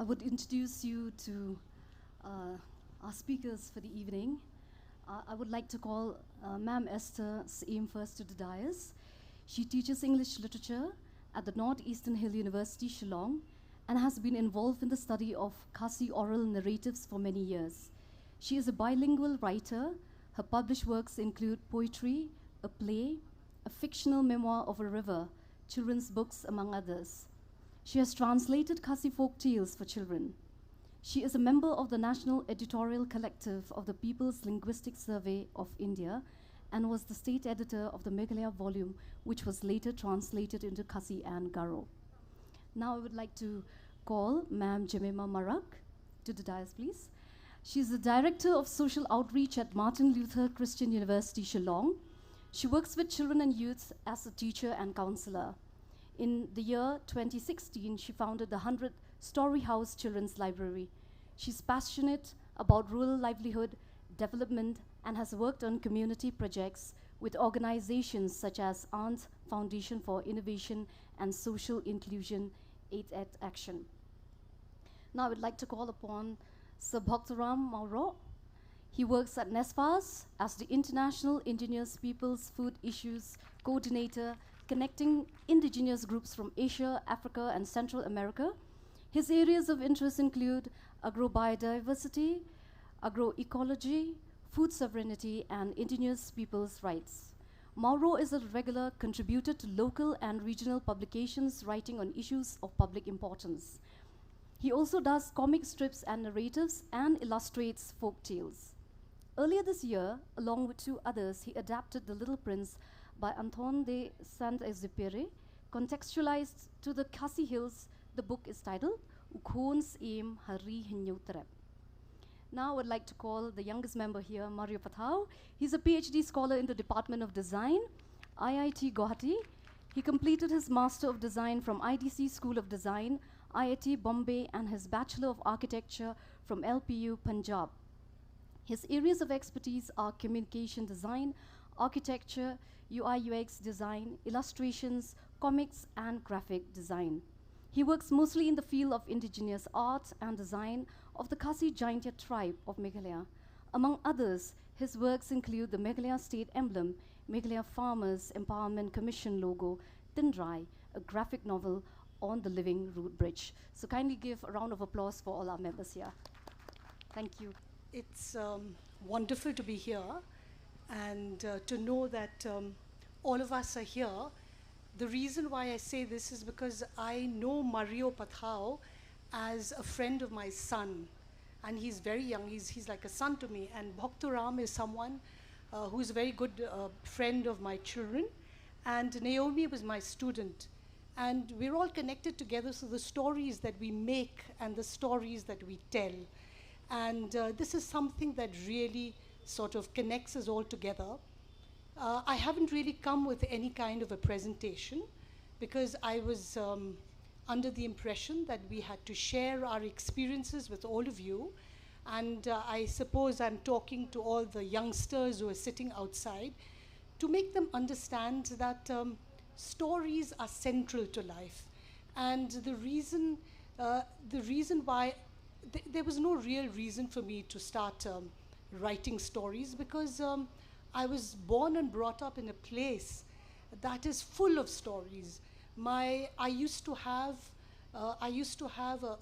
I would introduce you to our speakers for the evening. I would like to call Ma'am Esther Syiem first to the dais. She teaches English literature at the Northeastern Hill University, Shillong, and has been involved in the study of Khasi oral narratives for many years. She is a bilingual writer. Her published works include poetry, a play, a fictional memoir of a river, children's books, among others. She has translated Khasi folk tales for children. She is a member of the National Editorial Collective of the People's Linguistic Survey of India and was the state editor of the Meghalaya volume, which was later translated into Khasi and Garo. Now I would like to call Ma'am Jemimah Marak to the dais, please. She's the Director of Social Outreach at Martin Luther Christian University, Shillong. She works with children and youth as a teacher and counselor. In the year 2016, she founded the 100th Story House Children's Library. She's passionate about rural livelihood development and has worked on community projects with organizations such as Aunt Foundation for Innovation and Social Inclusion, 8th Action. Now I would like to call upon Sir Bhogtoram Mawroh. He works at NESFAS as the International Indigenous Peoples Food Issues Coordinator, connecting indigenous groups from Asia, Africa, and Central America. His areas of interest include agrobiodiversity, agroecology, food sovereignty, and indigenous peoples' rights. Mawroh is a regular contributor to local and regional publications writing on issues of public importance. He also does comic strips and narratives and illustrates folk tales. Earlier this year, along with two others, he adapted The Little Prince by Anton de Saint-Exupéry. Contextualized to the Khasi Hills, the book is titled Ukhoon Syiem Hari Hinyutrep. Now I would like to call the youngest member here, Mario Pathaw. He's a PhD scholar in the Department of Design, IIT Guwahati. He completed his Master of Design from IDC School of Design, IIT Bombay, and his Bachelor of Architecture from LPU Punjab. His areas of expertise are communication design, architecture, UI UX design, illustrations, comics, and graphic design. He works mostly in the field of indigenous art and design of the Khasi Jaintia tribe of Meghalaya. Among others, his works include the Meghalaya State Emblem, Meghalaya Farmers Empowerment Commission logo, Tindrai, a graphic novel on the Living Root Bridge. So kindly give a round of applause for all our members here. Thank you. It's wonderful to be here and to know that all of us are here. The reason why I say this is because I know Mario Pathaw as a friend of my son, and he's very young. He's like a son to me. And Bhogtoram is someone who's a very good friend of my children, and Naomi was my student. And we're all connected together, so the stories that we make and the stories that we tell. And this is something that really sort of connects us all together. I haven't really come with any kind of a presentation because I was under the impression that we had to share our experiences with all of you. And I suppose I'm talking to all the youngsters who are sitting outside to make them understand that stories are central to life. And the reason why there was no real reason for me to start writing stories because I was born and brought up in a place that is full of stories. I used to have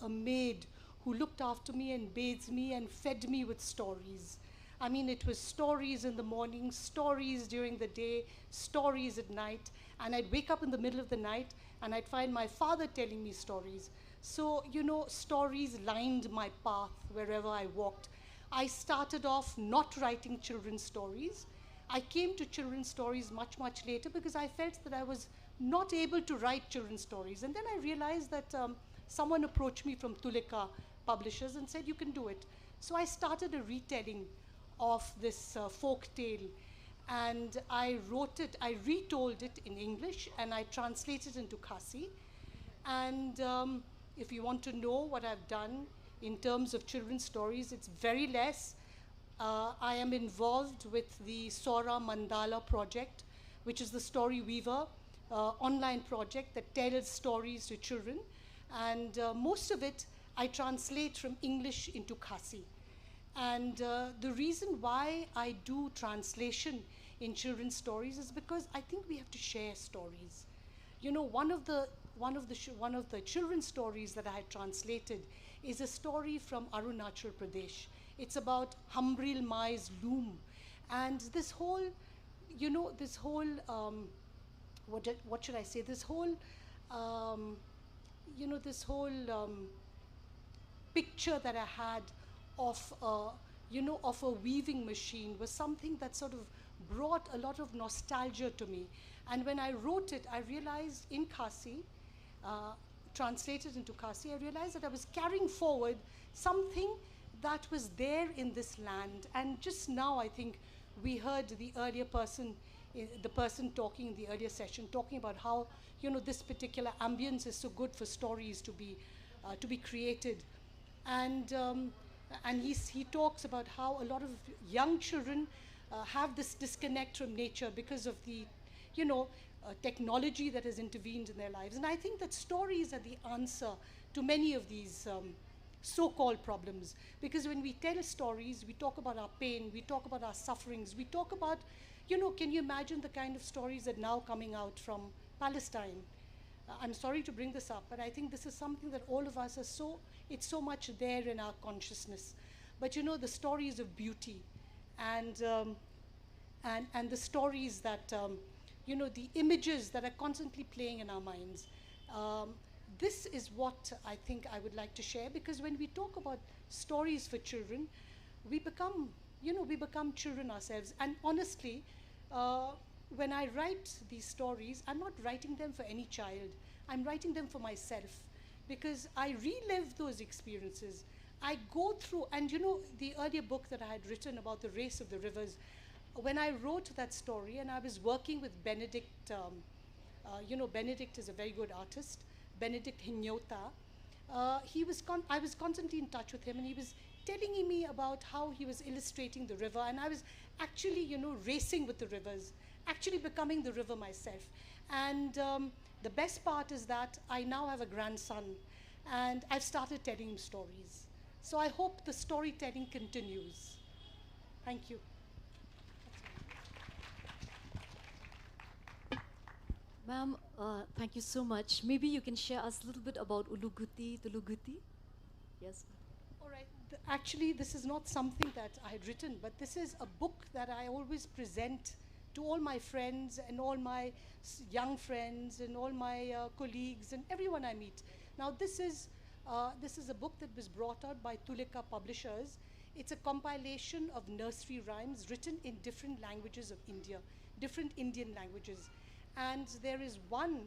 a maid who looked after me and bathed me and fed me with stories. I mean, it was stories in the morning, stories during the day, stories at night, and I'd wake up in the middle of the night and I'd find my father telling me stories. So, you know, stories lined my path wherever I walked. I started off not writing children's stories. I came to children's stories much, much later because I felt that I was not able to write children's stories. And then I realized that someone approached me from Tulika Publishers and said, you can do it. So I started a retelling of this folk tale. And I retold it in English, and I translated it into Khasi. And if you want to know what I've done in terms of children's stories, it's very less. I am involved with the Sora Mandala project, which is the Story Weaver online project that tells stories to children. And most of it I translate from English into Khasi. And the reason why I do translation in children's stories is because I think we have to share stories. You know, one of the children's stories that I had translated is a story from Arunachal Pradesh. It's about Hambril Mai's loom, and this whole, what should I say? This whole, this whole picture that I had of, of a weaving machine was something that sort of brought a lot of nostalgia to me. And when I wrote it, I realized in Khasi, translated into Khasi, I realized that I was carrying forward something that was there in this land. And just now, I think we heard the earlier person, the person talking in the earlier session, talking about how, this particular ambience is so good for stories to be created. And he talks about how a lot of young children have this disconnect from nature because of the, technology that has intervened in their lives. And I think that stories are the answer to many of these so-called problems. Because when we tell stories, we talk about our pain, we talk about our sufferings, we talk about, can you imagine the kind of stories that are now coming out from Palestine? I'm sorry to bring this up, but I think this is something that all of us are it's so much there in our consciousness. But the stories of beauty and the stories that, the images that are constantly playing in our minds. This is what I think I would like to share, because when we talk about stories for children, we become children ourselves. And honestly, when I write these stories, I'm not writing them for any child. I'm writing them for myself, because I relive those experiences. I go through, and the earlier book that I had written about the race of the rivers, when I wrote that story and I was working with Benedict, Benedict is a very good artist, Benedict Hinyota, I was constantly in touch with him, and he was telling me about how he was illustrating the river, and I was actually, racing with the rivers, actually becoming the river myself. And the best part is that I now have a grandson, and I've started telling him stories. So I hope the storytelling continues. Thank you. Ma'am, thank you so much. Maybe you can share us a little bit about Uluguti, Tuluguti? Yes. All right. Actually, this is not something that I had written, but this is a book that I always present to all my friends and all my young friends and all my colleagues and everyone I meet. Now, this is a book that was brought out by Tulika Publishers. It's a compilation of nursery rhymes written in different languages of India, different Indian languages. And there is one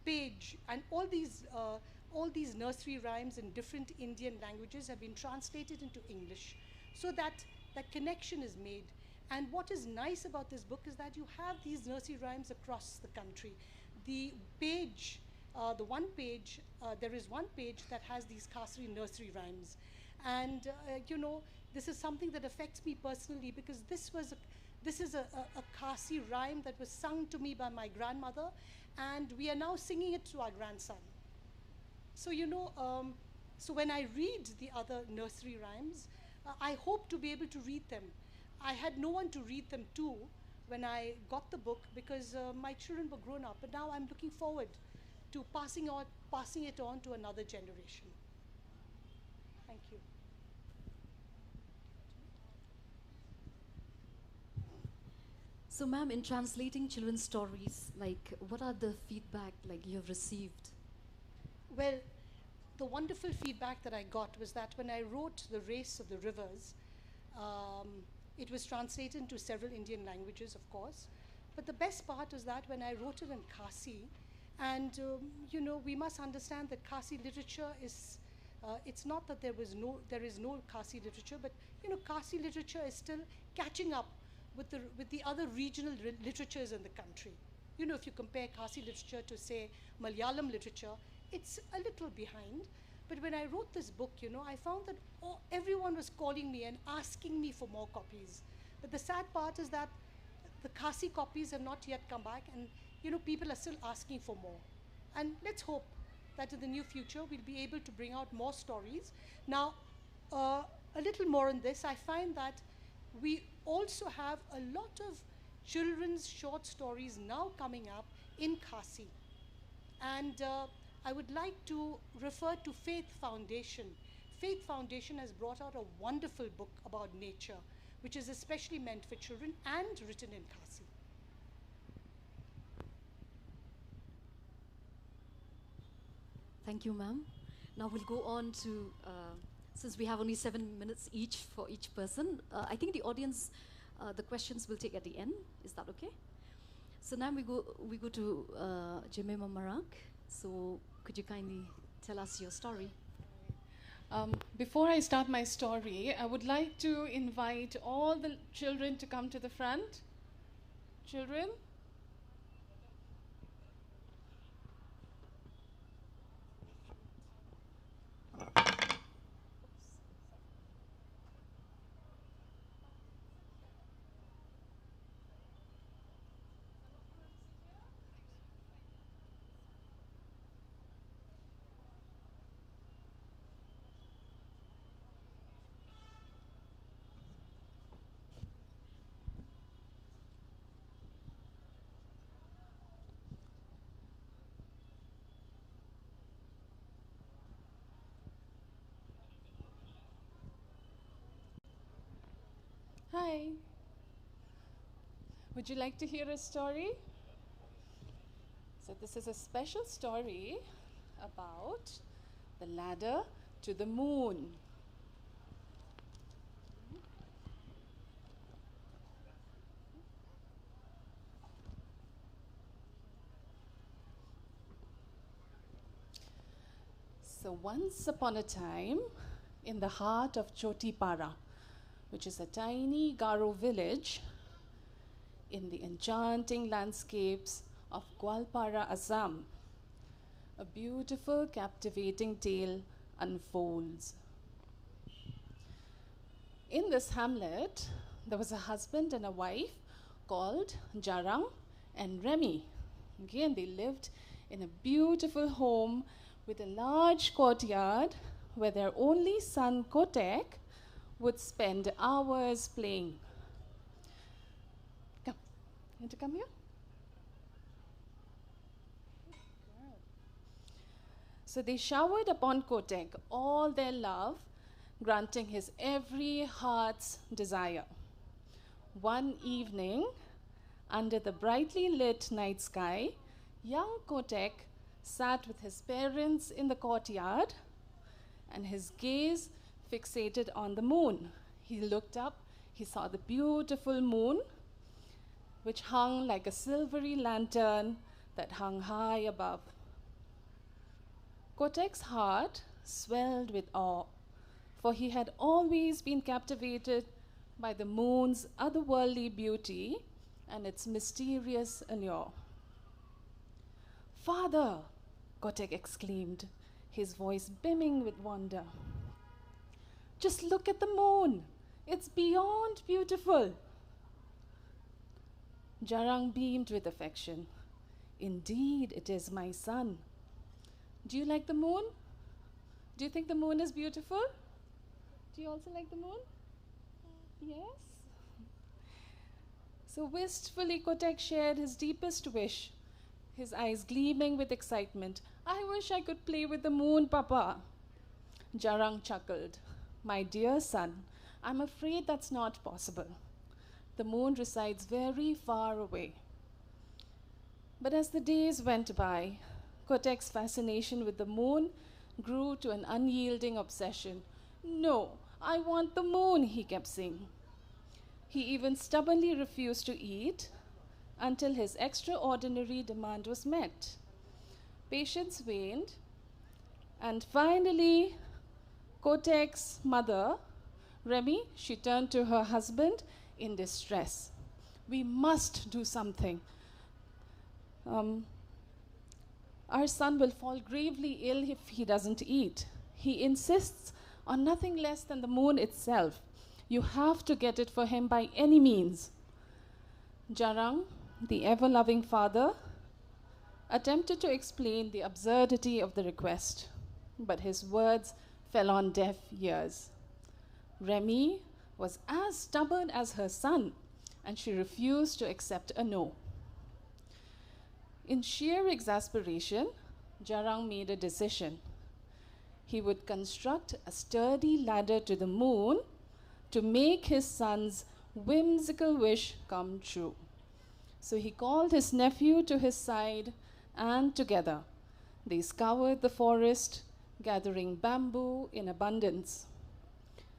page, and all these nursery rhymes in different Indian languages have been translated into English, so that that connection is made. And what is nice about this book is that you have these nursery rhymes across the country. The page, there is one page that has these Khasi nursery rhymes. And, this is something that affects me personally, because this is a Khasi rhyme that was sung to me by my grandmother, and we are now singing it to our grandson. So, so when I read the other nursery rhymes, I hope to be able to read them. I had no one to read them to when I got the book, because my children were grown up, but now I'm looking forward to passing it on to another generation. Thank you. So, ma'am, in translating children's stories, what are the feedback you have received? Well, the wonderful feedback that I got was that when I wrote The Race of the Rivers, it was translated into several Indian languages, of course. But the best part was that when I wrote it in Khasi, and we must understand that Khasi literature is, it's not that there is no Khasi literature, but Khasi literature is still catching up with the other regional literatures in the country. If you compare Khasi literature to, say, Malayalam literature, it's a little behind. But when I wrote this book, I found that everyone was calling me and asking me for more copies. But the sad part is that the Khasi copies have not yet come back, and people are still asking for more. And let's hope that in the near future we'll be able to bring out more stories. Now, a little more on this, I find that we also have a lot of children's short stories now coming up in Khasi. And I would like to refer to Faith Foundation. Faith Foundation has brought out a wonderful book about nature, which is especially meant for children and written in Khasi. Thank you, ma'am. Now we'll go on to, since we have only 7 minutes each for each person, I think the audience, the questions will take at the end. Is that okay? So now we go to Jemimah Marak. So could you kindly tell us your story? Before I start my story, I would like to invite all the children to come to the front. Children? Hi. Would you like to hear a story? So this is a special story about the ladder to the moon. So once upon a time, in the heart of Chotipara, which is a tiny Garo village in the enchanting landscapes of Gwalpara, Assam, a beautiful, captivating tale unfolds. In this hamlet, there was a husband and a wife called Jarang and Remy. Again, they lived in a beautiful home with a large courtyard where their only son, Kotek, would spend hours playing. Come. You want to come here? So they showered upon Kotek all their love, granting his every heart's desire. One evening, under the brightly lit night sky, young Kotek sat with his parents in the courtyard and his gaze fixated on the moon. He looked up, he saw the beautiful moon, which hung like a silvery lantern that hung high above. Kotek's heart swelled with awe, for he had always been captivated by the moon's otherworldly beauty and its mysterious allure. "Father," Kotek exclaimed, his voice beaming with wonder, "just look at the moon. It's beyond beautiful." Jarang beamed with affection. "Indeed, it is, my son. Do you like the moon? Do you think the moon is beautiful? Do you also like the moon? Yes?" So wistfully, Kotek shared his deepest wish, his eyes gleaming with excitement. "I wish I could play with the moon, Papa." Jarang chuckled. "My dear son, I'm afraid that's not possible. The moon resides very far away." But as the days went by, Kotek's fascination with the moon grew to an unyielding obsession. "No, I want the moon," he kept saying. He even stubbornly refused to eat until his extraordinary demand was met. Patience waned, and finally, Kotek's mother, Remy, she turned to her husband in distress. "We must do something. Our son will fall gravely ill if he doesn't eat. He insists on nothing less than the moon itself. You have to get it for him by any means." Jarang, the ever-loving father, attempted to explain the absurdity of the request, but his words fell on deaf ears. Remy was as stubborn as her son, and she refused to accept a no. In sheer exasperation, Jarang made a decision. He would construct a sturdy ladder to the moon to make his son's whimsical wish come true. So he called his nephew to his side, and together they scoured the forest, gathering bamboo in abundance.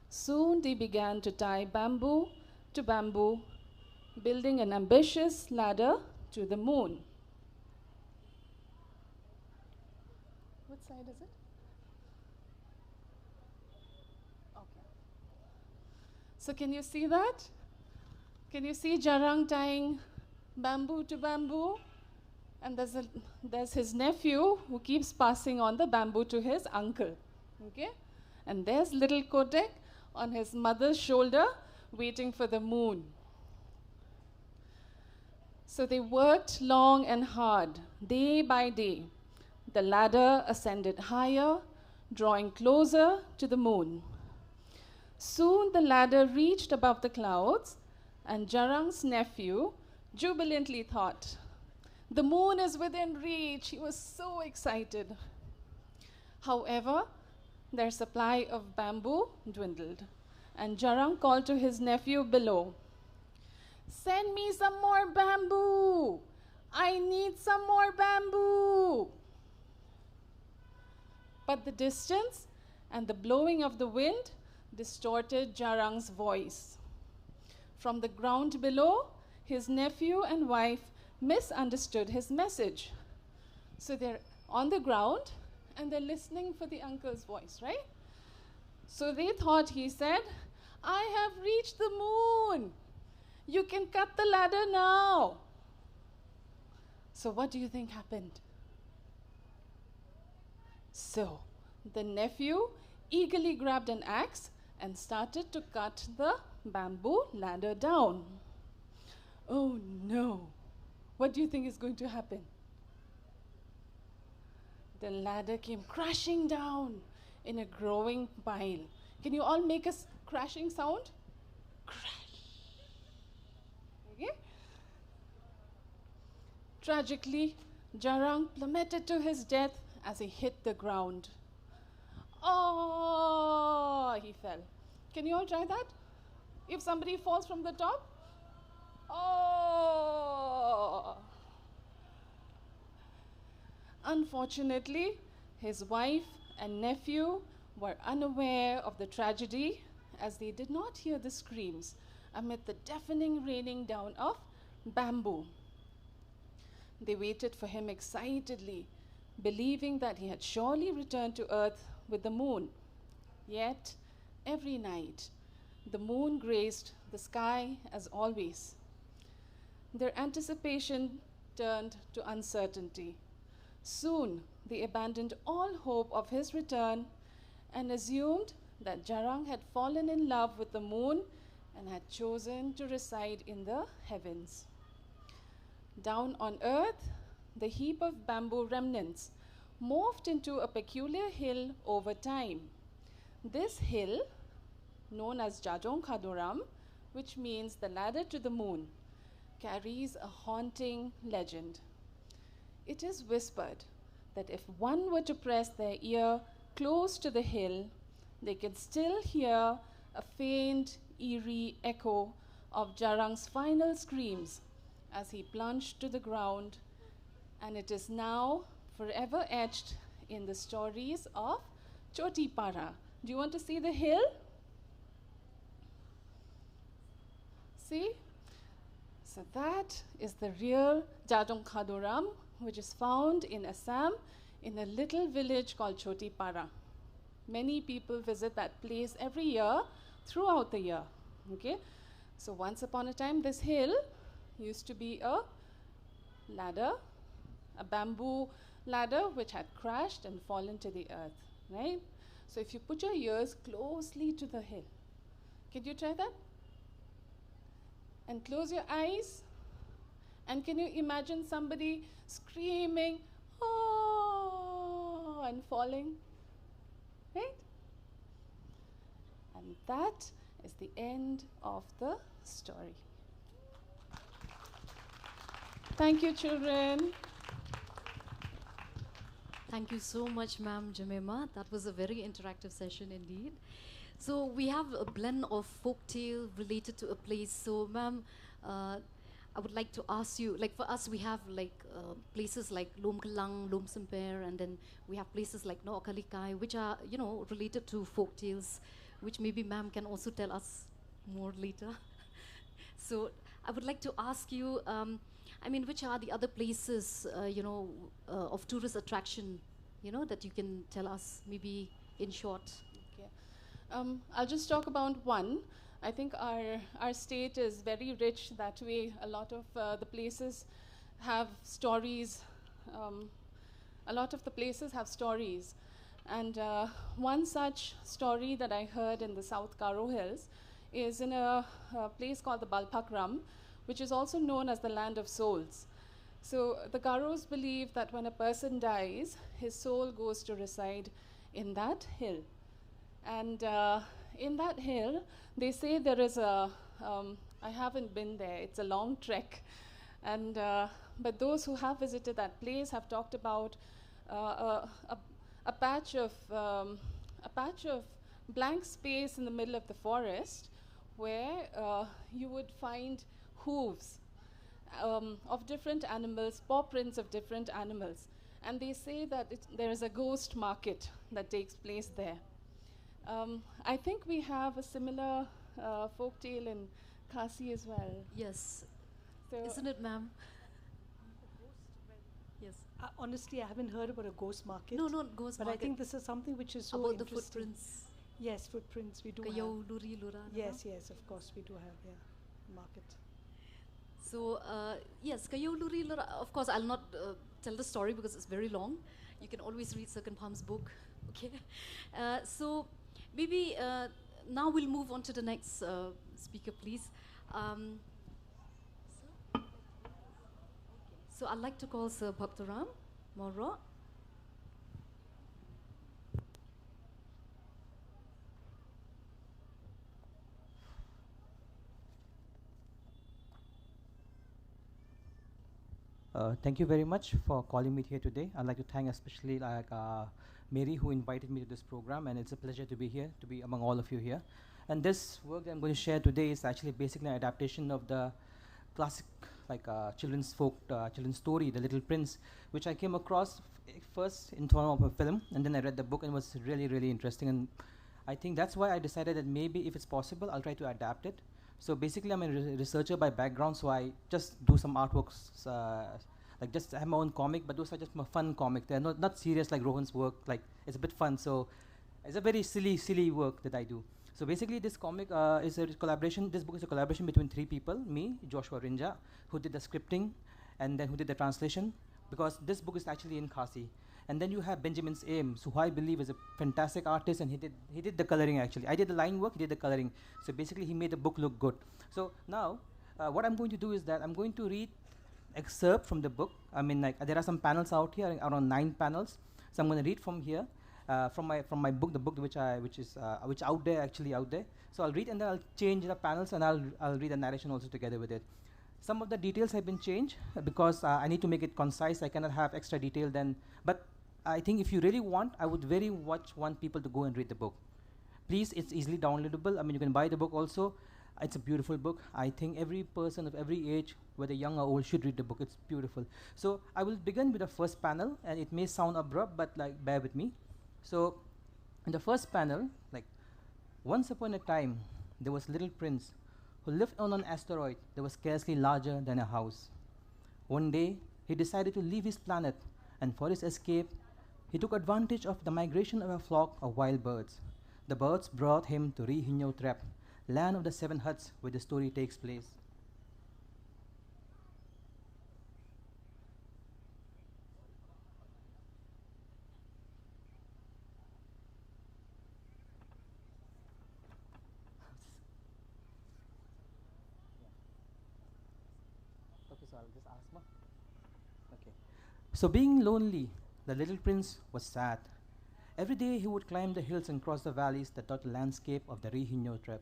Soon they began to tie bamboo to bamboo, building an ambitious ladder to the moon. What side is it? Okay. So can you see that? Can you see Jarang tying bamboo to bamboo? And there's his nephew who keeps passing on the bamboo to his uncle. Okay? And there's little Kotek on his mother's shoulder waiting for the moon. So they worked long and hard, day by day. The ladder ascended higher, drawing closer to the moon. Soon the ladder reached above the clouds, and Jarang's nephew jubilantly thought, "The moon is within reach." He was so excited. However, their supply of bamboo dwindled, and Jarang called to his nephew below, "Send me some more bamboo. I need some more bamboo." But the distance and the blowing of the wind distorted Jarang's voice. From the ground below, his nephew and wife misunderstood his message. So they're on the ground and they're listening for the uncle's voice, right? So they thought he said, "I have reached the moon. You can cut the ladder now." So what do you think happened? So the nephew eagerly grabbed an axe and started to cut the bamboo ladder down. Oh no! What do you think is going to happen? The ladder came crashing down in a growing pile. Can you all make a crashing sound? Crash. Okay? Tragically, Jarang plummeted to his death as he hit the ground. Oh, he fell. Can you all try that? If somebody falls from the top? Oh! Unfortunately, his wife and nephew were unaware of the tragedy as they did not hear the screams amid the deafening raining down of bamboo. They waited for him excitedly, believing that he had surely returned to earth with the moon. Yet, every night, the moon graced the sky as always. Their anticipation turned to uncertainty. Soon, they abandoned all hope of his return and assumed that Jarang had fallen in love with the moon and had chosen to reside in the heavens. Down on earth, the heap of bamboo remnants morphed into a peculiar hill over time. This hill, known as Bhogtoram, which means the ladder to the moon, carries a haunting legend. It is whispered that if one were to press their ear close to the hill, they could still hear a faint, eerie echo of Jarang's final screams as he plunged to the ground, and it is now forever etched in the stories of Choti Para. Do you want to see the hill? See? So that is the real Bhogtoram, which is found in Assam in a little village called Choti Para. Many people visit that place every year throughout the year. Okay? So once upon a time, this hill used to be a ladder, a bamboo ladder which had crashed and fallen to the earth, right? So if you put your ears closely to the hill, can you try that? And close your eyes And can you imagine somebody screaming, oh, and falling? Right? And that is the end of the story. Thank you, children. Thank you so much, ma'am Jemimah. That was a very interactive session indeed. So we have a blend of folktale related to a place. So, ma'am, I would like to ask you, like for us, we have places like Lom Kalang, Lom Semper, and then we have places like No Okalikai, which are, related to folktales, which maybe ma'am can also tell us more later. So I would like to ask you, which are the other places, of tourist attraction, that you can tell us, maybe in short? Okay. I'll just talk about one. I think our state is very rich that way. A lot of the places have stories. A lot of the places have stories. And one such story that I heard in the South Garo Hills is in a place called the Bhogtoram, which is also known as the land of souls. So the Garos believe that when a person dies, his soul goes to reside in that hill. And in that hill, they say there is I haven't been there, it's a long trek. And, but those who have visited that place have talked about a patch of blank space in the middle of the forest where you would find hooves of different animals, paw prints of different animals. And they say that there is a ghost market that takes place there. I think we have a similar folk tale in Khasi as well. Yes. So Isn't it, ma'am? Yes. Honestly, I haven't heard about a ghost market. No, not ghost but market. I think this is something which is so about the interesting. footprints. Yes, footprints we do Kayau, have. Luri, Lura. Yes, yes, of course we do have, yeah, market. So, yes, Kayau, Luri, Lura. Of course, I'll not tell the story because it's very long. You can always read Circle Palm's book. Okay. So, maybe now we'll move on to the next speaker, please. So I'd like to call Sir Bhogtoram, Mawroh. Thank you very much for calling me here today. I'd like to thank especially Mary, who invited me to this program, and it's a pleasure to be here, to be among all of you here. And this work that I'm going to share today is actually basically an adaptation of the classic children's story, The Little Prince, which I came across first in form of a film, and then I read the book and it was really, really interesting. And I think that's why I decided that maybe if it's possible, I'll try to adapt it. So basically, I'm a researcher by background, so I just do some artworks, just have my own comic, but those are just my fun comic. They're not serious like Rohan's work. Like, it's a bit fun, so it's a very silly work that I do. So basically, this comic is a collaboration. This book is a collaboration between three people: me, Joshua Rinja, who did the scripting, and then who did the translation, because this book is actually in Khasi. And then you have Benjamin Syiem, who I believe is a fantastic artist, and he did the coloring actually. I did the line work, he did the coloring. So basically, he made the book look good. So now, what I'm going to do is that I'm going to read excerpt from the book. I mean, there are some panels out here, around 9 panels. So I'm going to read from here, from my book, the book which out there. So I'll read and then I'll change the panels and I'll read the narration also together with it. Some of the details have been changed because I need to make it concise. I cannot have extra detail then, but I think if you really want, I would very much want people to go and read the book. Please, it's easily downloadable. I mean, you can buy the book also. It's a beautiful book. I think every person of every age, whether young or old, should read the book. It's beautiful. So I will begin with the first panel, and it may sound abrupt, but bear with me. So in the first panel, once upon a time, there was a little prince who lived on an asteroid that was scarcely larger than a house. One day, he decided to leave his planet, and for his escape, he took advantage of the migration of a flock of wild birds. The birds brought him to Rihinyo Trap, land of the 7 huts where the story takes place. Okay, so I'll just ask Ma. Okay. So being lonely, the little prince was sad. Every day he would climb the hills and cross the valleys that dot the landscape of the Rihino tribe.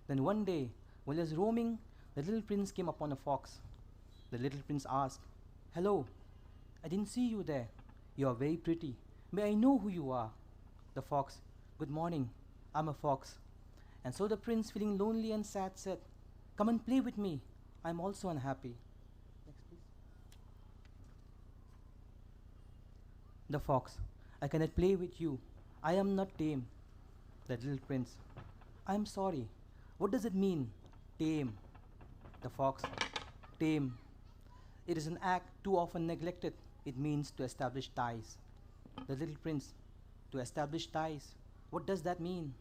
Then one day, while he was roaming, the little prince came upon a fox. The little prince asked, "Hello, I didn't see you there. You are very pretty. May I know who you are?" The fox, "Good morning, I'm a fox." And so the prince, feeling lonely and sad, said, "Come and play with me. I'm also unhappy." Next, please. The fox, "I cannot play with you. I am not tame." The little prince, "I am sorry. What does it mean, tame?" The fox, "Tame. It is an act too often neglected. It means to establish ties." The little prince, "To establish ties. What does that mean?"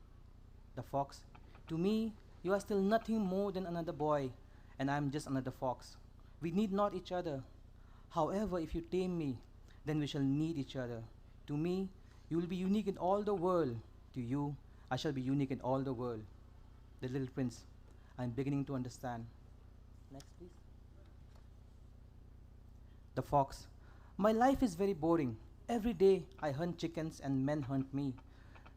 The fox, "To me, you are still nothing more than another boy, and I am just another fox. We need not each other. However, if you tame me, then we shall need each other. To me, you will be unique in all the world. To you, I shall be unique in all the world." The little prince, "I am beginning to understand." Next, please. The fox, "My life is very boring. Every day I hunt chickens and men hunt me.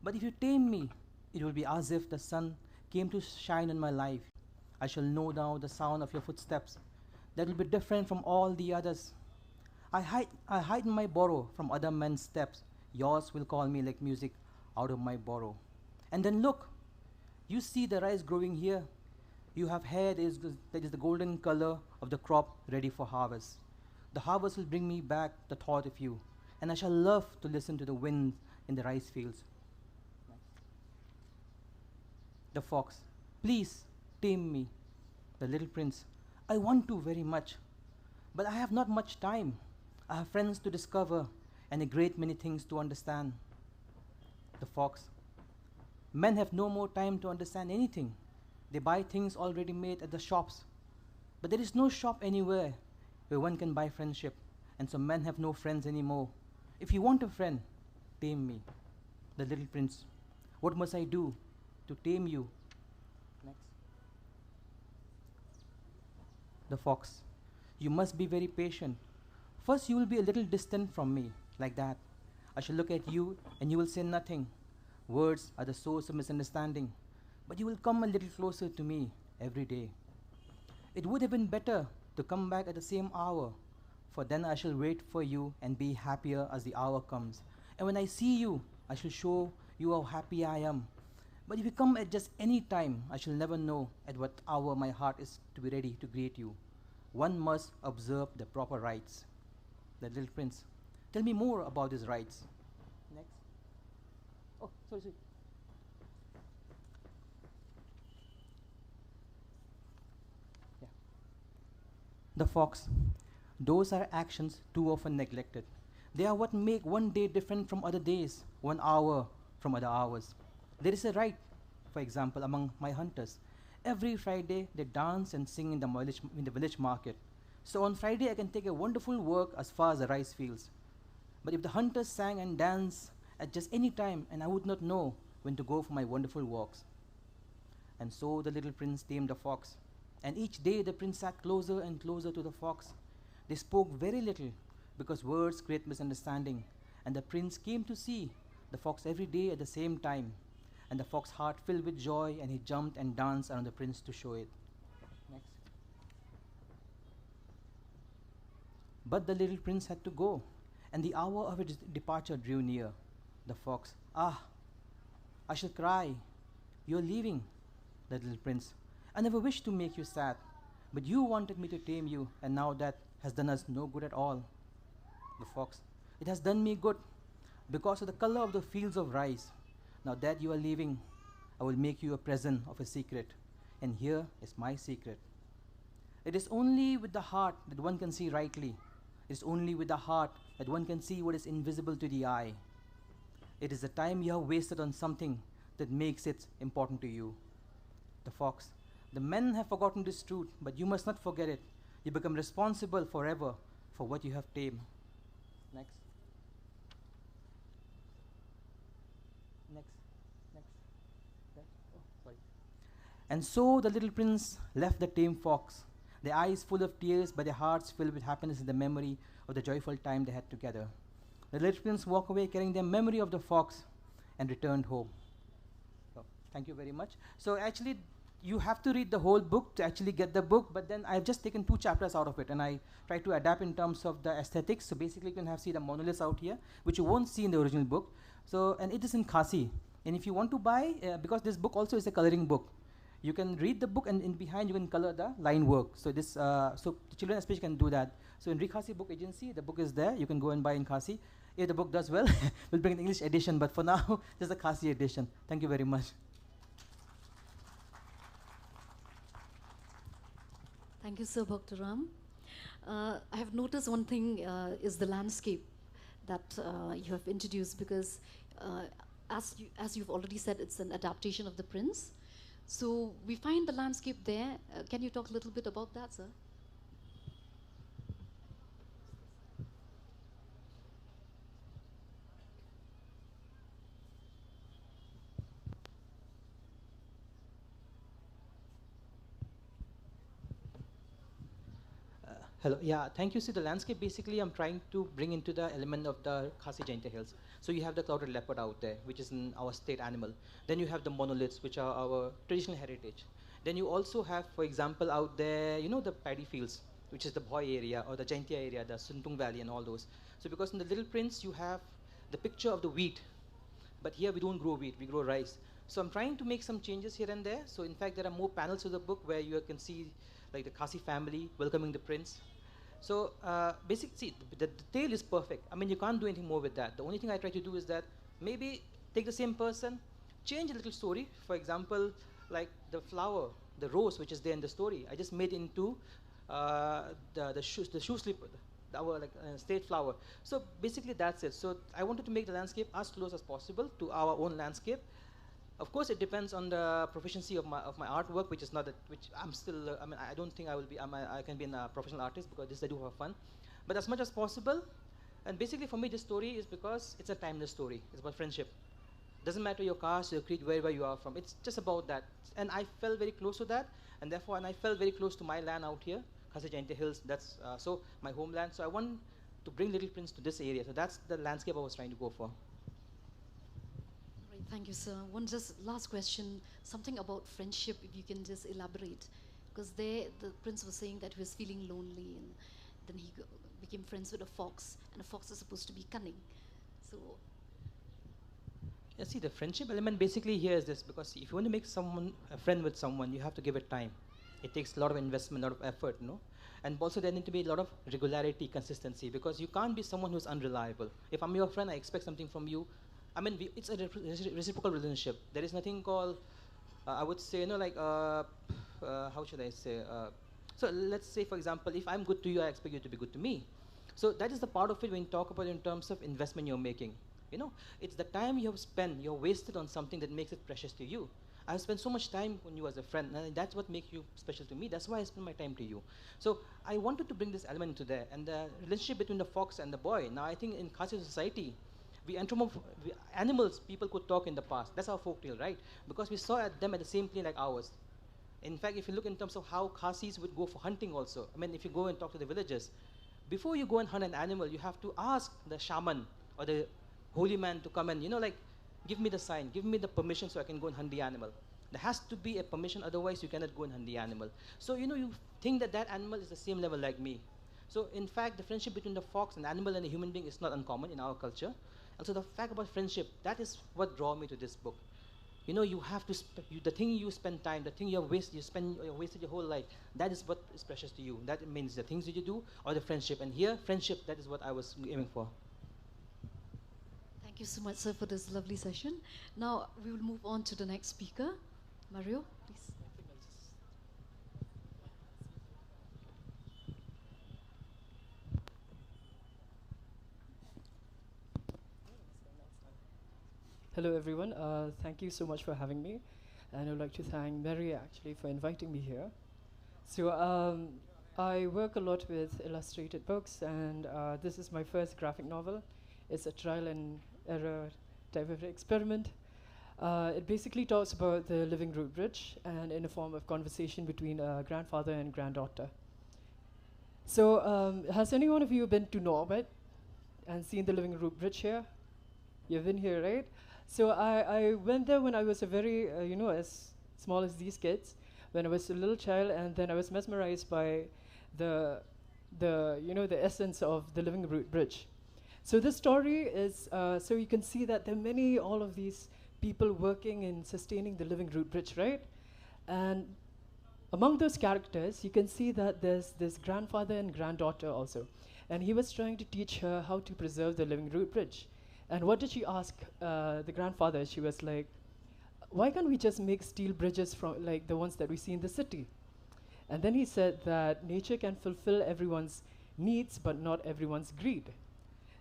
But if you tame me, it will be as if the sun came to shine on my life. I shall know now the sound of your footsteps. That will be different from all the others. I hide in my burrow from other men's steps. Yours will call me like music out of my burrow. And then look, you see the rice growing here. You have hair that is the golden color of the crop ready for harvest. The harvest will bring me back the thought of you, and I shall love to listen to the wind in the rice fields." The fox, "Please tame me." The little prince, "I want to very much, but I have not much time. I have friends to discover and a great many things to understand." The fox, "Men have no more time to understand anything. They buy things already made at the shops. But there is no shop anywhere where one can buy friendship, and so men have no friends anymore. If you want a friend, tame me." The little prince, "What must I do to tame you?" Next. The fox, "You must be very patient. First you will be a little distant from me, like that. I shall look at you and you will say nothing. Words are the source of misunderstanding. But you will come a little closer to me every day. It would have been better to come back at the same hour, for then I shall wait for you and be happier as the hour comes. And when I see you, I shall show you how happy I am. But if you come at just any time, I shall never know at what hour my heart is to be ready to greet you. One must observe the proper rites." The little prince, "Tell me more about these rites." Next. Oh, sorry. Yeah. The fox, "Those are actions too often neglected. They are what make one day different from other days, one hour from other hours. There is a rite, for example, among my hunters. Every Friday they dance and sing in the village market. So on Friday I can take a wonderful walk as far as the rice fields. But if the hunters sang and danced at just any time, and I would not know when to go for my wonderful walks." And so the little prince tamed the fox. And each day the prince sat closer and closer to the fox. They spoke very little, because words create misunderstanding. And the prince came to see the fox every day at the same time. And the fox's heart filled with joy, and he jumped and danced around the prince to show it. Next. But the little prince had to go, and the hour of his departure drew near. The fox, "Ah, I shall cry. You're leaving." The little prince, "I never wished to make you sad, but you wanted me to tame you, and now that has done us no good at all." The fox, "It has done me good, because of the color of the fields of rice. Now that you are leaving, I will make you a present of a secret, and here is my secret. It is only with the heart that one can see rightly. It is only with the heart that one can see what is invisible to the eye. It is the time you have wasted on something that makes it important to you." The fox, "The men have forgotten this truth, but you must not forget it. You become responsible forever for what you have tamed." Next. Next. Oh, sorry. And so the little prince left the tame fox. their eyes full of tears, but their hearts filled with happiness in the memory of the joyful time they had together. The little prince walked away carrying their memory of the fox and returned home. So, thank you very much. So actually, you have to read the whole book to actually get the book, but then I've just taken 2 chapters out of it, and I try to adapt in terms of the aesthetics. So basically, you can see the monoliths out here, which you won't see in the original book. So, and it is in Khasi. And if you want to buy, because this book also is a coloring book, you can read the book, and in behind you can color the line work. So this, so the children especially can do that. So in Khasi Book Agency, the book is there. You can go and buy in Khasi. If the book does well, we'll bring an English edition. But for now, just a Khasi edition. Thank you very much. Thank you, Sir Bhogtoram. I have noticed one thing is the landscape that you have introduced, because as you've already said, it's an adaptation of The Prince. So we find the landscape there. Can you talk a little bit about that, sir? Hello. Yeah, thank you. See, the landscape basically I'm trying to bring into the element of the Khasi Jaintia Hills. So you have the clouded leopard out there, which is our state animal. Then you have the monoliths, which are our traditional heritage. Then you also have, for example, out there, you know, the paddy fields, which is the Bhoi area or the Jaintia area, the Suntung Valley and all those. So because in the Little Prince, you have the picture of the wheat, but here we don't grow wheat, we grow rice. So I'm trying to make some changes here and there. So in fact, there are more panels of the book where you can see like the Khasi family welcoming the prince. So basically, see, the tale is perfect. I mean, you can't do anything more with that. The only thing I try to do is that maybe take the same person, change a little story. For example, like the flower, the rose, which is there in the story, I just made into the shoe slipper, our state flower. So basically, that's it. So I wanted to make the landscape as close as possible to our own landscape. Of course, it depends on the proficiency of my artwork, which is not that, which I'm still. I mean, I don't think I will be. I can be a professional artist because this I do for fun. But as much as possible, and basically for me, this story is because it's a timeless story. It's about friendship. Doesn't matter your caste, your creed, wherever you are from. It's just about that. And I felt very close to that, and therefore, I felt very close to my land out here, Khasi Jaintia Hills. That's so my homeland. So I want to bring Little Prince to this area. So that's the landscape I was trying to go for. Thank you, sir. One just last question, something about friendship, if you can just elaborate. Because there, the prince was saying that he was feeling lonely, and then he became friends with a fox, and a fox is supposed to be cunning. So. Yeah, see, the friendship element basically here is this, because if you want to make someone a friend with someone, you have to give it time. It takes a lot of investment, a lot of effort, you know? And also there need to be a lot of regularity, consistency, because you can't be someone who's unreliable. If I'm your friend, I expect something from you. I mean, it's a reciprocal relationship. There is nothing called, I would say, you know, like, how should I say? So let's say, for example, if I'm good to you, I expect you to be good to me. So that is the part of it when you talk about in terms of investment you're making. You know, it's the time you have spent, you're wasted on something that makes it precious to you. I've spent so much time on you as a friend, and that's what makes you special to me. That's why I spend my time to you. So I wanted to bring this element into there, and the relationship between the fox and the boy. Now I think in Khasi society, animals, people could talk in the past. That's our folktale, right? Because we saw them at the same plane like ours. In fact, if you look in terms of how Khasis would go for hunting also, I mean, if you go and talk to the villagers, before you go and hunt an animal, you have to ask the shaman or the holy man to come and, you know, like, give me the sign, give me the permission so I can go and hunt the animal. There has to be a permission, otherwise you cannot go and hunt the animal. So, you know, you think that that animal is the same level like me. So, in fact, the friendship between the fox, an animal, and a human being is not uncommon in our culture. Also, the fact about friendship, that is what drew me to this book. You know, you have to, the thing you spend time, the thing you wasted your whole life, that is what is precious to you. That means the things that you do or the friendship. And here, friendship, that is what I was aiming for. Thank you so much, sir, for this lovely session. Now, we will move on to the next speaker. Mawroh, please. Hello everyone, thank you so much for having me, and I'd like to thank Mary actually for inviting me here. So I work a lot with illustrated books, and this is my first graphic novel. It's a trial and error type of experiment. It basically talks about the Living Root Bridge and in a form of conversation between a grandfather and granddaughter. So, has any one of you been to Norbert and seen the Living Root Bridge here? You've been here, right? So I went there when I was a very, as small as these kids, when I was a little child, and then I was mesmerized by the essence of the Living Root Bridge. So this story is, so you can see that there are all of these people working in sustaining the Living Root Bridge, right? And among those characters, you can see that there's this grandfather and granddaughter also. And he was trying to teach her how to preserve the Living Root Bridge. And what did she ask the grandfather? She was like, why can't we just make steel bridges from like the ones that we see in the city? And then he said that nature can fulfill everyone's needs, but not everyone's greed.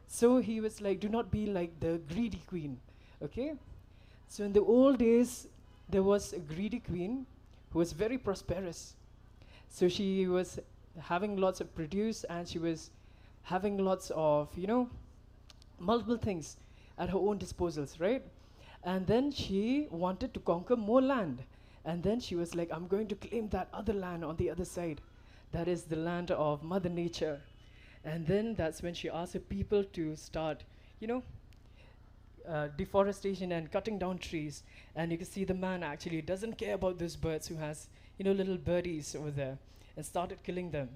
So he was like, do not be like the greedy queen, okay? So in the old days, there was a greedy queen who was very prosperous. So she was having lots of produce, and she was having lots of, multiple things at her own disposals, right? And then she wanted to conquer more land. And then she was like, I'm going to claim that other land on the other side. That is the land of Mother Nature. And then that's when she asked her people to start, deforestation and cutting down trees. And you can see the man actually doesn't care about those birds who has, little birdies over there, and started killing them.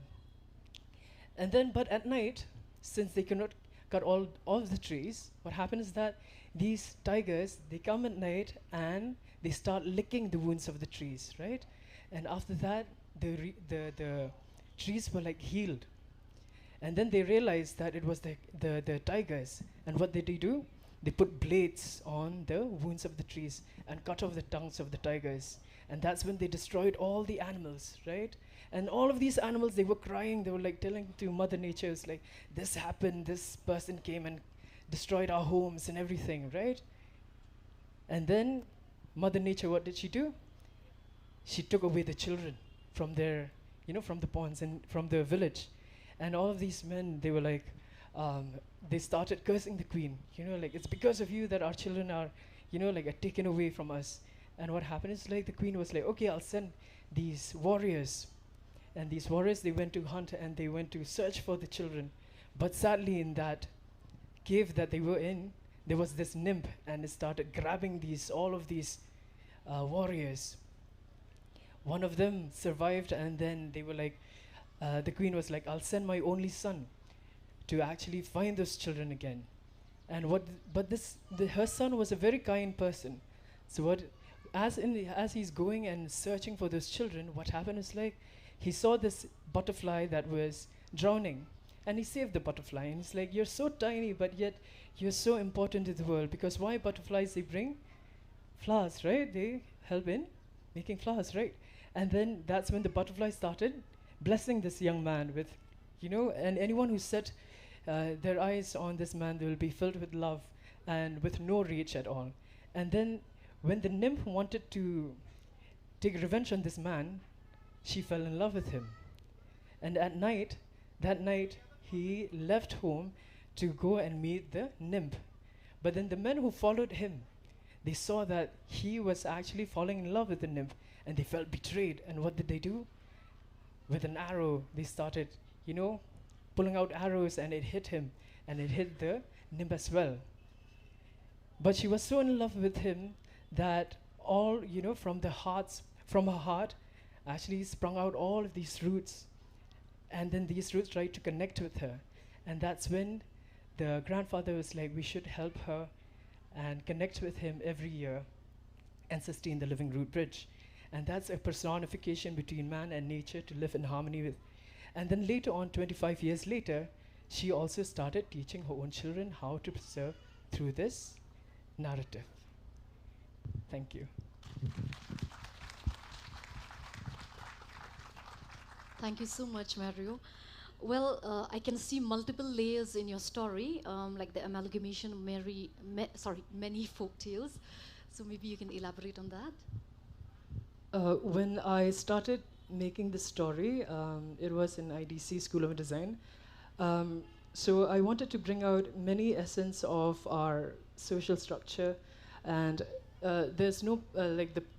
And then, but at night, since they cannot cut all of the trees, what happens is that these tigers, they come at night and they start licking the wounds of the trees, right? And after that, the trees were like healed. And then they realized that it was the tigers. And what did they do? They put blades on the wounds of the trees and cut off the tongues of the tigers. And that's when they destroyed all the animals, right? And all of these animals, they were crying. They were like telling to Mother Nature, it's like, this happened, this person came and destroyed our homes and everything, right? And then Mother Nature, what did she do? She took away the children from their, from the ponds and from the village. And all of these men, they were like, they started cursing the queen. Like, it's because of you that our children are, are taken away from us. And what happened is like the queen was like, okay, I'll send these warriors. And these warriors, they went to hunt and they went to search for the children. But sadly, in that cave that they were in, there was this nymph, and it started grabbing all of these warriors. One of them survived, and then they were like, the queen was like, I'll send my only son to actually find those children again. And her son was a very kind person. So as he's going and searching for those children, what happened is like, he saw this butterfly that was drowning, and he saved the butterfly. And he's like, you're so tiny, but yet you're so important to the world. Because why butterflies? They bring flowers, right? They help in making flowers, right? And then that's when the butterfly started blessing this young man with, and anyone who set their eyes on this man, they will be filled with love and with no rage at all. And then when the nymph wanted to take revenge on this man, she fell in love with him. And that night, he left home to go and meet the nymph. But then the men who followed him, they saw that he was actually falling in love with the nymph, and they felt betrayed. And what did they do? With an arrow, they started, pulling out arrows, and it hit him, and it hit the nymph as well. But she was so in love with him that all, from her heart, actually sprung out all of these roots. And then these roots tried to connect with her. And that's when the grandfather was like, we should help her and connect with him every year and sustain the Living Root Bridge. And that's a personification between man and nature to live in harmony with. And then later on, 25 years later, she also started teaching her own children how to preserve through this narrative. Thank you. Thank you so much, Mario. Well, I can see multiple layers in your story, like the amalgamation of many folk tales. So maybe you can elaborate on that. When I started making the story, it was in IDC School of Design. So I wanted to bring out many essence of our social structure, and there's no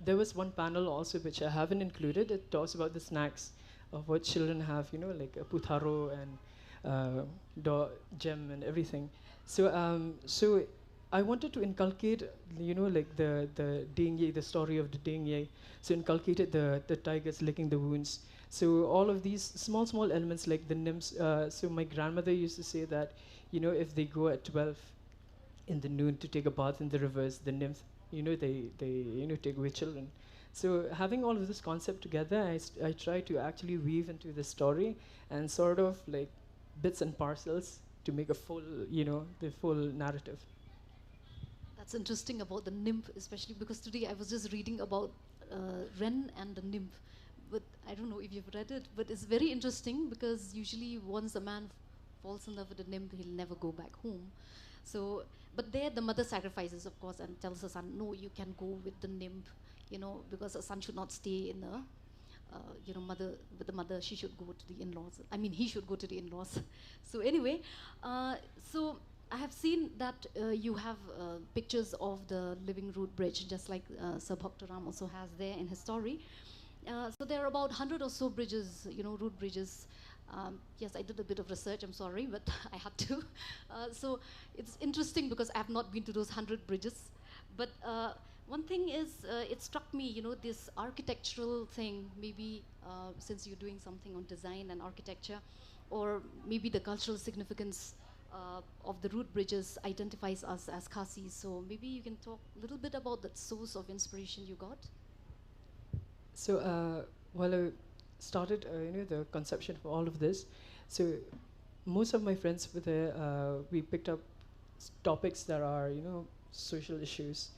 there was one panel also which I haven't included. It talks about the snacks of what children have, like Putharo and Gem and everything. So I wanted to inculcate, like the Dingye, the story of the Dingye. So inculcated the tigers licking the wounds. So all of these small elements like the nymphs. So my grandmother used to say that, if they go at 12 in the noon to take a bath in the rivers, the nymphs, they take away children. So having all of this concept together, I try to actually weave into the story and sort of like bits and parcels to make a full, the full narrative. That's interesting about the nymph, especially because today I was just reading about Wren and the nymph. But I don't know if you've read it, but it's very interesting because usually once a man falls in love with a nymph, he'll never go back home. So, but there the mother sacrifices, of course, and tells her son, no, you can go with the nymph, because a son should not stay in the mother with the mother. She should go to the in-laws. I mean, he should go to the in-laws. So anyway, so I have seen that you have pictures of the Living Root Bridge, just like Sir Bhogtoram also has there in his story. So there are about 100 or so bridges, root bridges. Yes, I did a bit of research, I'm sorry, but I had to. So it's interesting because I have not been to those 100 bridges. But one thing is, it struck me, this architectural thing, maybe since you're doing something on design and architecture, or maybe the cultural significance of the root bridges identifies us as Khasis. So maybe you can talk a little bit about that source of inspiration you got. So while I started, the conception for all of this, so most of my friends were there. We picked up topics that are, social issues,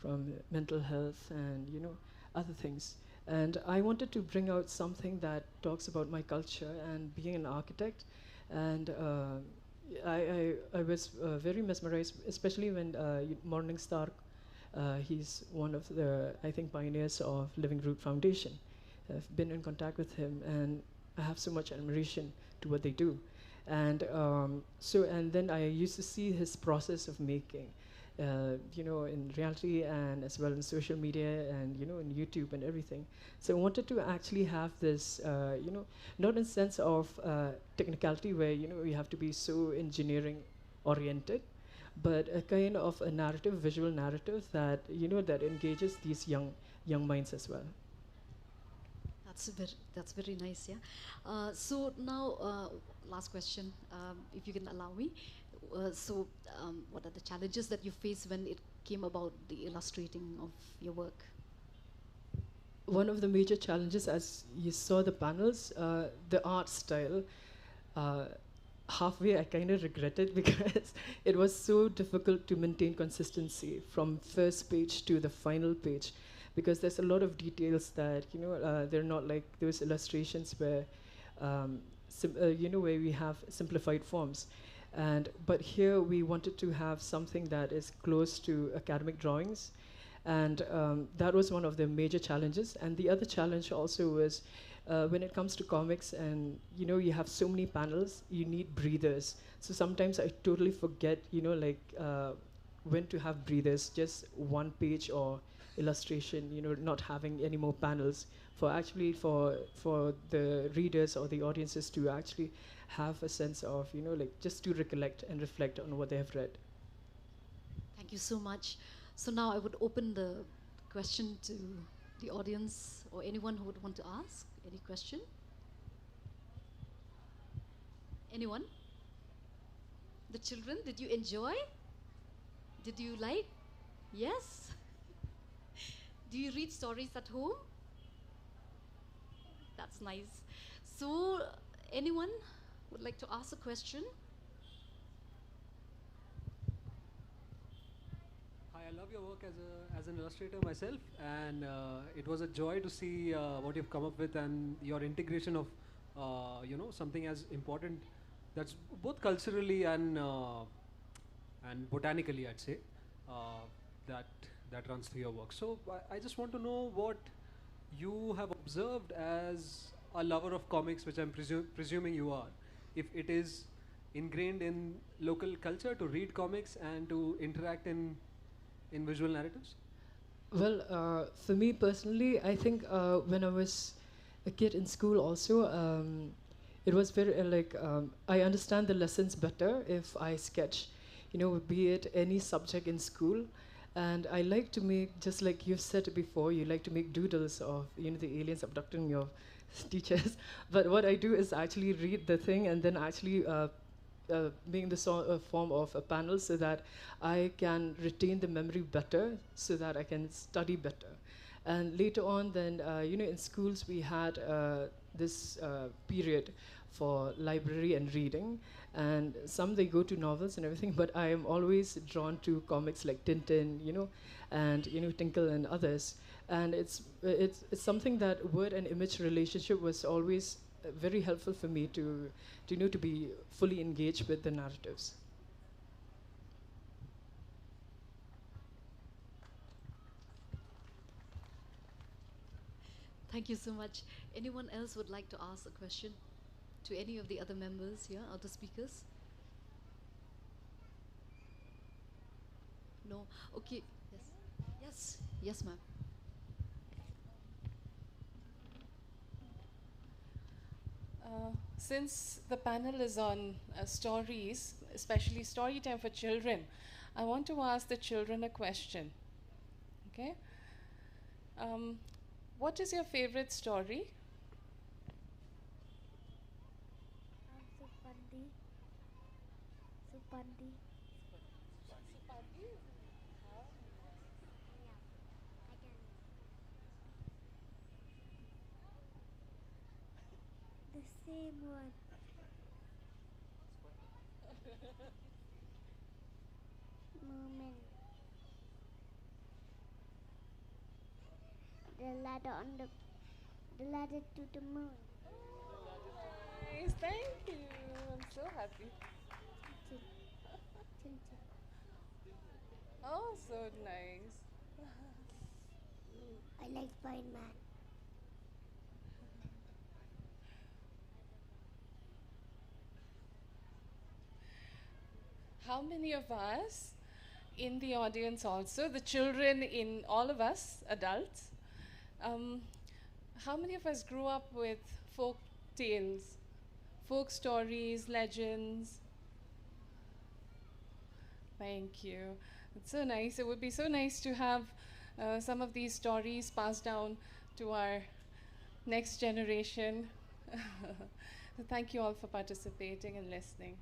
from mental health and other things. And I wanted to bring out something that talks about my culture and being an architect. And I was very mesmerized, especially when Morningstar, he's one of the, I think, pioneers of Living Root Foundation. I've been in contact with him, and I have so much admiration to what they do. And and then I used to see his process of making, in reality and as well in social media and, in YouTube and everything. So I wanted to actually have this, not in the sense of technicality where, you have to be so engineering oriented, but a kind of a narrative, visual narrative that, that engages these young minds as well. That's very nice, yeah. So now, last question, if you can allow me. What are the challenges that you faced when it came about the illustrating of your work? One of the major challenges, as you saw the panels, the art style, halfway I kind of regretted because it was so difficult to maintain consistency from first page to the final page, because there's a lot of details that, they're not like those illustrations where, where we have simplified forms. But here we wanted to have something that is close to academic drawings, and that was one of the major challenges. And the other challenge also was when it comes to comics, and you have so many panels, you need breathers. So sometimes I totally forget, when to have breathers, just one page or illustration, not having any more panels for the readers or the audiences to actually have a sense of, just to recollect and reflect on what they have read. Thank you so much. So now I would open the question to the audience or anyone who would want to ask any question. Anyone? The children, did you enjoy? Did you like? Yes? Do you read stories at home? That's nice. So, anyone would like to ask a question? Hi, I love your work as an illustrator myself, and it was a joy to see what you've come up with and your integration of something as important that's both culturally and botanically, I'd say, that runs through your work. So I just want to know what you have observed as a lover of comics, which I'm presuming you are, if it is ingrained in local culture to read comics and to interact in visual narratives? Well, for me personally, I think when I was a kid in school also, it was very I understand the lessons better if I sketch, be it any subject in school. And I like to make, just like you've said before, you like to make doodles of the aliens abducting your teachers. But what I do is actually read the thing and then actually make the form of a panel so that I can retain the memory better, so that I can study better. And later on, then in schools we had this period for library and reading, and some they go to novels and everything, but I am always drawn to comics like Tintin, and Tinkle and others. And it's something that word and image relationship was always very helpful for me to to be fully engaged with the narratives. Thank you so much. Anyone else would like to ask a question to any of the other members here, other speakers? No? Okay. Yes. Yes. Yes, ma'am. Since the panel is on stories, especially story time for children, I want to ask the children a question. Okay? What is your favorite story? Supandi. Supandi. The same one. Moment. The ladder to the moon. Nice, thank you. I'm so happy. Chin, chin, chin. Oh, so nice. I like Spider-Man. How many of us in the audience also, the children in all of us, adults, how many of us grew up with folk tales, folk stories, legends? Thank you. It's so nice. It would be so nice to have some of these stories passed down to our next generation. So thank you all for participating and listening.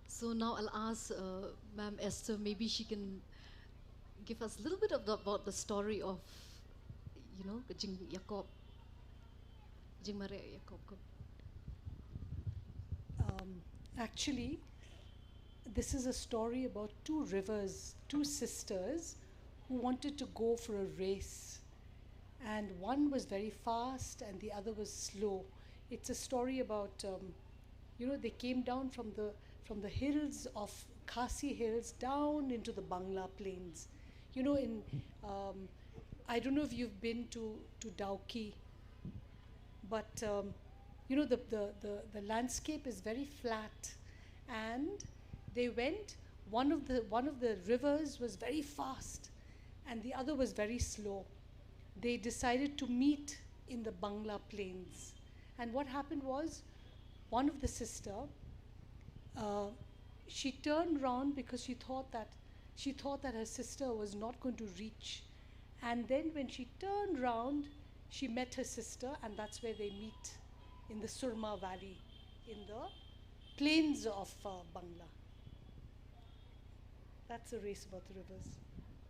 So now I'll ask Ma'am Esther, maybe she can give us a little bit about the story of, Jacob. Actually, this is a story about two rivers, two sisters who wanted to go for a race. And one was very fast and the other was slow. It's a story about, they came down from the hills of Khasi Hills down into the Bangla Plains. I don't know if you've been to Dauki, but the landscape is very flat, and they went. One of the rivers was very fast, and the other was very slow. They decided to meet in the Bangla Plains, and what happened was, one of the sister, she turned round because she thought that her sister was not going to reach, and then when she turned round, she met her sister, and that's where they meet, in the Surma Valley, in the plains of Bangla. That's a race about the rivers.